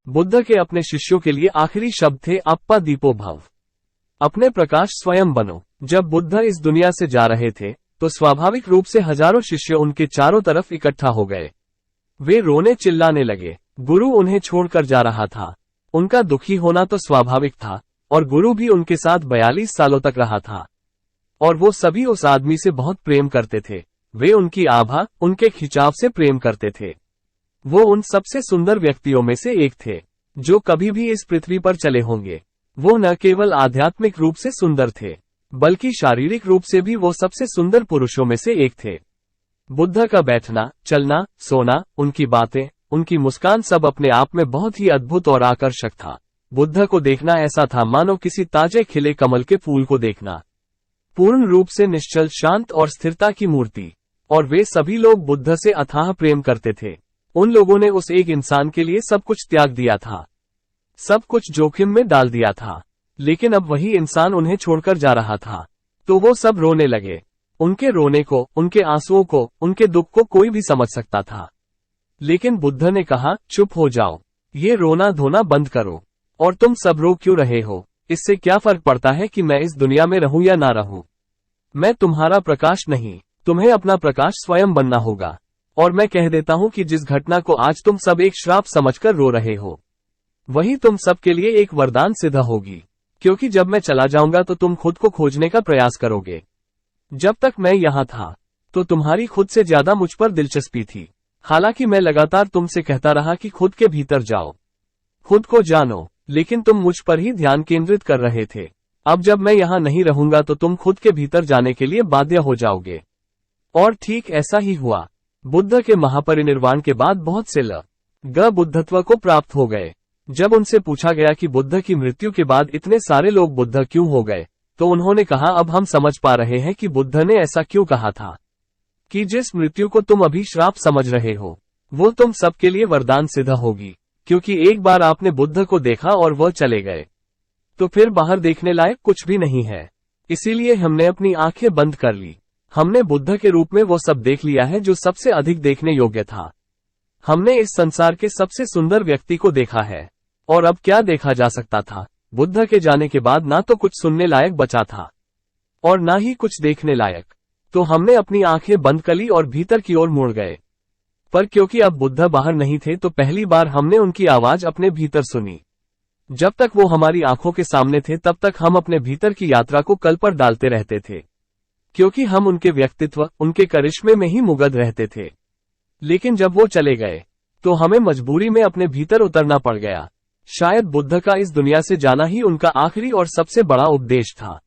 बुद्ध के अपने शिष्यों के लिए आखिरी शब्द थे अप्पा दीपो भव। अपने प्रकाश स्वयं बनो। जब बुद्ध इस दुनिया से जा रहे थे तो स्वाभाविक रूप से हजारों शिष्य उनके चारों तरफ इकट्ठा हो गए। वे रोने चिल्लाने लगे। गुरु उन्हें छोड़कर जा रहा था। उनका दुखी होना तो स्वाभाविक था, और गुरु भी उनके साथ 42 सालों तक रहा था। और वो सभी उस आदमी से बहुत प्रेम करते थे। वे उनकी आभा, उनके खिंचाव से प्रेम करते थे। वो उन सबसे सुंदर व्यक्तियों में से एक थे जो कभी भी इस पृथ्वी पर चले होंगे। वो न केवल आध्यात्मिक रूप से सुंदर थे, बल्कि शारीरिक रूप से भी वो सबसे सुंदर पुरुषों में से एक थे। बुद्ध का बैठना, चलना, सोना, उनकी बातें, उनकी मुस्कान सब अपने आप में बहुत ही अद्भुत और आकर्षक था। बुद्ध को देखना ऐसा था मानो किसी ताजे खिले कमल के फूल को देखना। पूर्ण रूप से निश्चल, शांत और स्थिरता की मूर्ति। और वे सभी लोग बुद्ध से अथाह प्रेम करते थे। उन लोगों ने उस एक इंसान के लिए सब कुछ त्याग दिया था, सब कुछ जोखिम में डाल दिया था। लेकिन अब वही इंसान उन्हें छोड़कर जा रहा था, तो वो सब रोने लगे। उनके रोने को, उनके आंसुओं को, उनके दुख को कोई भी समझ सकता था। लेकिन बुद्ध ने कहा, चुप हो जाओ, ये रोना धोना बंद करो। और तुम सब रो क्यों रहे हो? इससे क्या फर्क पड़ता है कि मैं इस दुनिया में रहूं या ना रहूं? मैं तुम्हारा प्रकाश नहीं, तुम्हें अपना प्रकाश स्वयं बनना होगा। और मैं कह देता हूं कि जिस घटना को आज तुम सब एक श्राप समझकर रो रहे हो, वही तुम सबके लिए एक वरदान सिद्ध होगी। क्योंकि जब मैं चला जाऊंगा तो तुम खुद को खोजने का प्रयास करोगे। जब तक मैं यहाँ था तो तुम्हारी खुद से ज्यादा मुझ पर दिलचस्पी थी। हालांकि मैं लगातार तुमसे कहता रहा कि खुद के भीतर जाओ, खुद को जानो, लेकिन तुम मुझ पर ही ध्यान केंद्रित कर रहे थे। अब जब मैं यहाँ नहीं रहूंगा तो तुम खुद के भीतर जाने के लिए बाध्य हो जाओगे। और ठीक ऐसा ही हुआ। बुद्ध के महापरिनिर्वाण के बाद बहुत से लोग बुद्धत्व को प्राप्त हो गए। जब उनसे पूछा गया कि बुद्ध की मृत्यु के बाद इतने सारे लोग बुद्ध क्यों हो गए, तो उन्होंने कहा, अब हम समझ पा रहे हैं कि बुद्ध ने ऐसा क्यों कहा था, कि जिस मृत्यु को तुम अभी श्राप समझ रहे हो, वो तुम सबके लिए वरदान सिद्ध होगी। क्योंकि एक बार आपने बुद्ध को देखा और वह चले गए, तो फिर बाहर देखने लायक कुछ भी नहीं है। इसीलिए हमने अपनी आंखें बंद कर ली। हमने बुद्ध के रूप में वो सब देख लिया है जो सबसे अधिक देखने योग्य था। हमने इस संसार के सबसे सुंदर व्यक्ति को देखा है। और अब क्या देखा जा सकता था? बुद्ध के जाने के बाद ना तो कुछ सुनने लायक बचा था और ना ही कुछ देखने लायक। तो हमने अपनी आंखें बंद कर ली और भीतर की ओर मुड़ गए। पर क्योंकि अब बुद्ध बाहर नहीं थे तो पहली बार हमने उनकी आवाज अपने भीतर सुनी। जब तक वो हमारी आंखों के सामने थे तब तक हम अपने भीतर की यात्रा को कल पर डालते रहते थे, क्योंकि हम उनके व्यक्तित्व, उनके करिश्मे में ही मुग्ध रहते थे। लेकिन जब वो चले गए तो हमें मजबूरी में अपने भीतर उतरना पड़ गया। शायद बुद्ध का इस दुनिया से जाना ही उनका आखिरी और सबसे बड़ा उपदेश था।